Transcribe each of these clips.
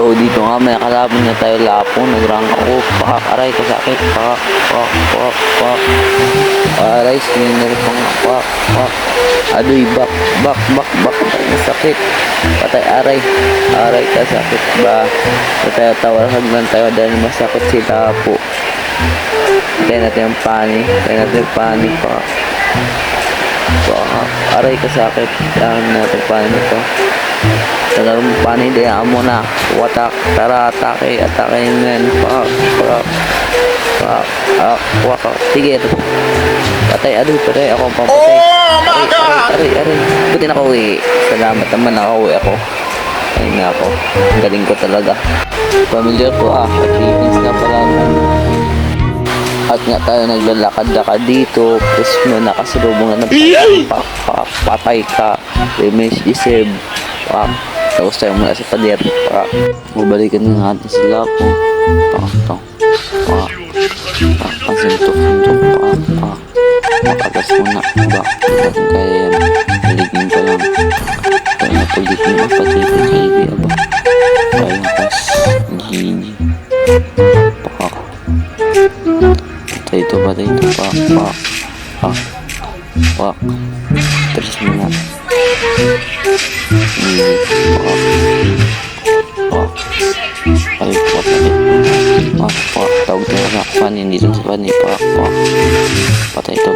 So dito nga may kalaban na tayo lapo, nagrang ako, pakak, aray kasakit, pakak, pak, pak, pak, aray sinner pang pak, pak, adoy, bak, bak, bak, bak, masakit, patay, aray kasakit ba, patay tawar hagdan tayo dahil masakit si lapo. Tayo natin yung pani, pak, pak, aray kasakit, yan natin pani nito. Talagang panin din mo na watak tara atake ngayon pak sige patay ako pampatay. Aray buti na ako salamat naman nakauwi ako. Ayun nga ako, galing ko talaga, pamilya ko at feelings na pala. At nga tayo naglalakad-lakad dito, tapos may nakasalubong na patay ka, remains deserve. Tapos tayo mula sa pader, mabalikan na natin sila po. Pansintok, makagas muna, natin kaya yan, baligin pa lang. Kaya napaligin mo, patay ko kayo, kaya pas, gini, patay ito, terus muna. Ay, tawag tayo na panin dito sa panin, patay ito,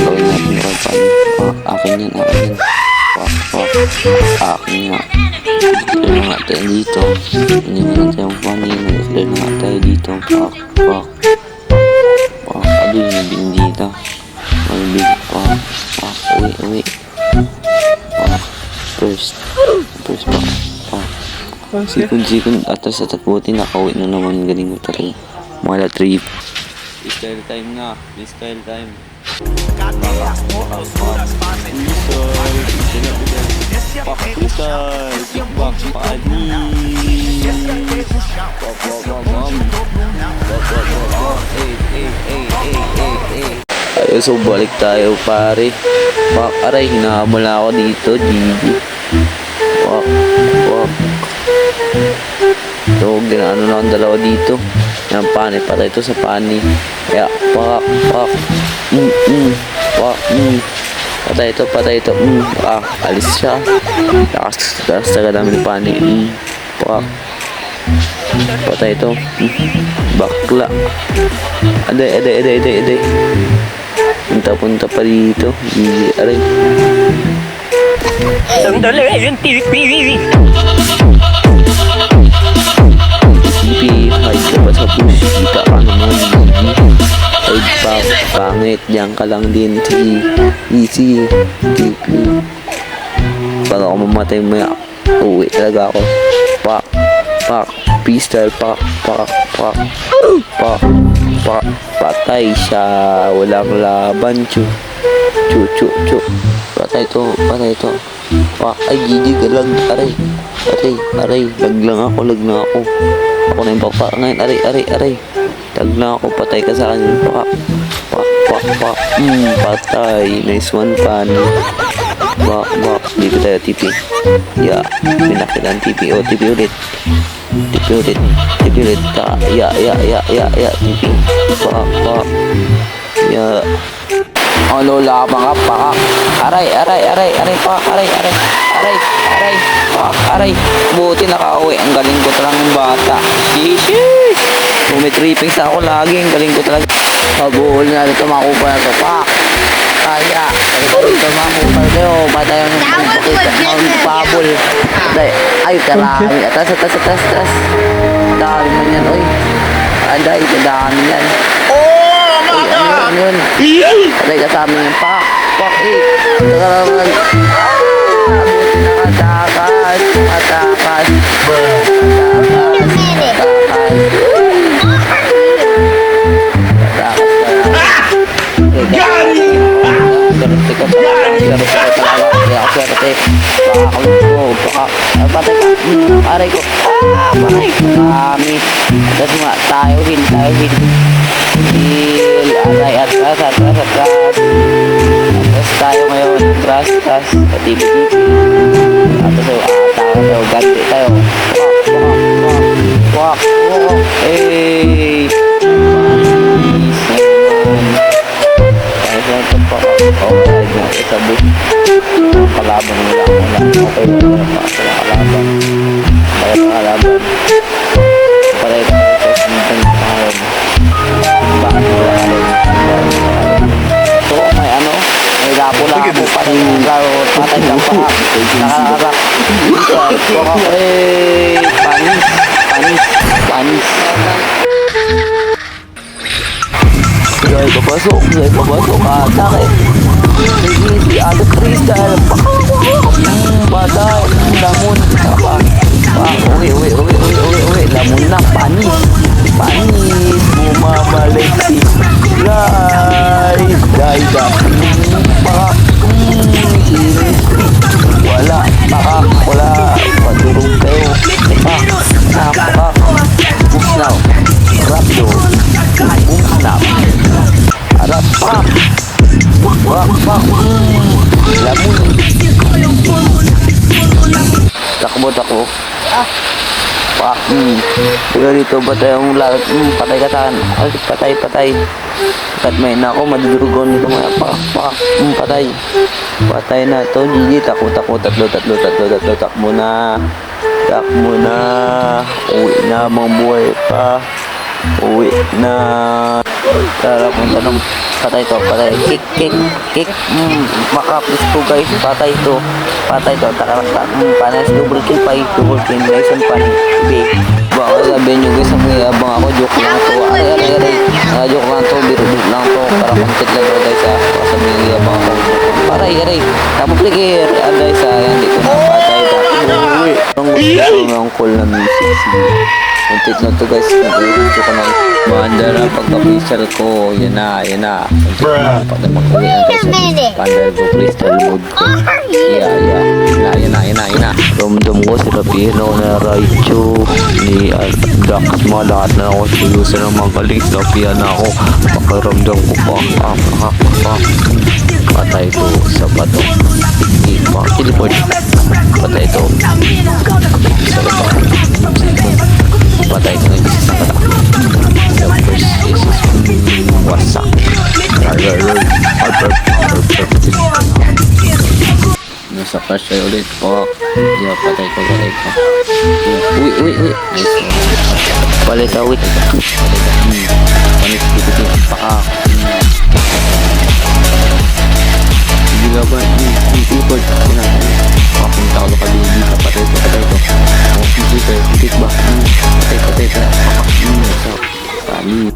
gawin natin yung panin, akin yan, akin nga. Clear na nga tayo dito, hindi na natin yung panin, clear na nga tayo dito, adoy na bindita, malibig, uwi, first sikon atas buti nakauwi na naman, galing mo talaga mga trip. Freestyle time na, freestyle time. Kickback, pani. Ayun, so balik tayo pare. Aray, hinahamol ako dito, Gigi. So, ginaano na ang dalawa dito. Yan, pani, patay ito sa pani. Kaya, patay ito, alis siya. Lakas taga namin ni pani. Patay ito, bakla. Aday. Punta pa dito. Aray. Sandali, yung TV. Hide ka pa sa push. Kita ka naman. Hide pa. Pangit. Diyan ka lang din. Easy. TP. Para ako mamatay maya. Uwi talaga ako. Pistol. Patay siya. Walang laban. Chu. Patay ito. Ay, Gigi, galag. Aray. Lag lang ako. Ako na yung papa. Ngayon, aray. Lag na ako. Patay ka sa akin. Patay. Nice one, pan. Dito tayo, TP. Yeah. Pinakitan, TP. TP ulit. TP ulit. TP. Yeah. Oh, lola ka pa. Aray. Buti nakauwi. Ang galing ko talagang bata. Sheesh. Tripping sa ako lagi. Ang galing ko talaga. Pabuhol na dito makupa na ito. Kaya. Dito makupa na ito. Bata yung pabul. Ay, karami. Atas. Dami man yan. Oy. Aday, kadami yan. Ano yun? Patay ka sa amin yung pak. Atakas. Aray ko. Kami. Tapos nga, tayo hin. Aray, atras. Atras tayo ngayon. Atras. At TV. Atras tayo. ganti tayo. Wak. Eh. Panis na ito pa. Okay, na sa bus. Kalaban wala. Okay, wala pa sila kalaban. Kalaban. Pareho tayo sa sinintang pangalan. Bakit wala kalon? So, may ano? May lapo-lapo pa rin yung laro. Patay lang pa. Nakaharap. Panis. Guys, papasok. Sakit. Si Ate Crystal. Patay. Lamon. Uwi. Lamon na. Panis. Bumabalik si Guys. Wala. Padurong kayo. Bumsnaw. Rapdo. Bumsnaw. Harap pa. Wak. Lamon. Takbo. Pak. Tiga dito ba tayong lalat? Patay katan. Patay. Kat may na ako madudurugon dito mga pak. Patay na to. Gigi takbo. Takbo na. Uwi na mga buhay pa. Uwi na. Tara punta ng patay. Kick. Makapis ko guys. Patay to. Takarasta. Panas double kill. Nice and funny. Baka sabihin nyo guys, may abang ako, joke lang to. Aray. Joke lang to, biro lang to. Para content lang to guys ha. Baka sabihin nyo abang ako. Aray. Kapupligir. Guys ha, yan dito na patay. Uwi. Ang gusto ng call na music. Content na to guys. Nag-video ko ng Mandara pagka-official ko. Yan na. Pag mag-uwi na guys. Pandar ko crystal mode ko. Yan na. Ramdam ko si Rapino na Raichu ni Dax. Lahat na ako sulusan ng mga galing. Lapian na ako. Pakiramdam ko pa. Patay to sa bato. Teleport. Patay to. Sa bato. Patay to sa bato. The first is wasak. Nasa crush tayo ulit. Patay ko. Uy. Nice. Palit awit. Panis dito. Paka. Hindi ba ba? Teleport. Papunta ko ka dito. Patay ko. Higit ba? Patay. Panis.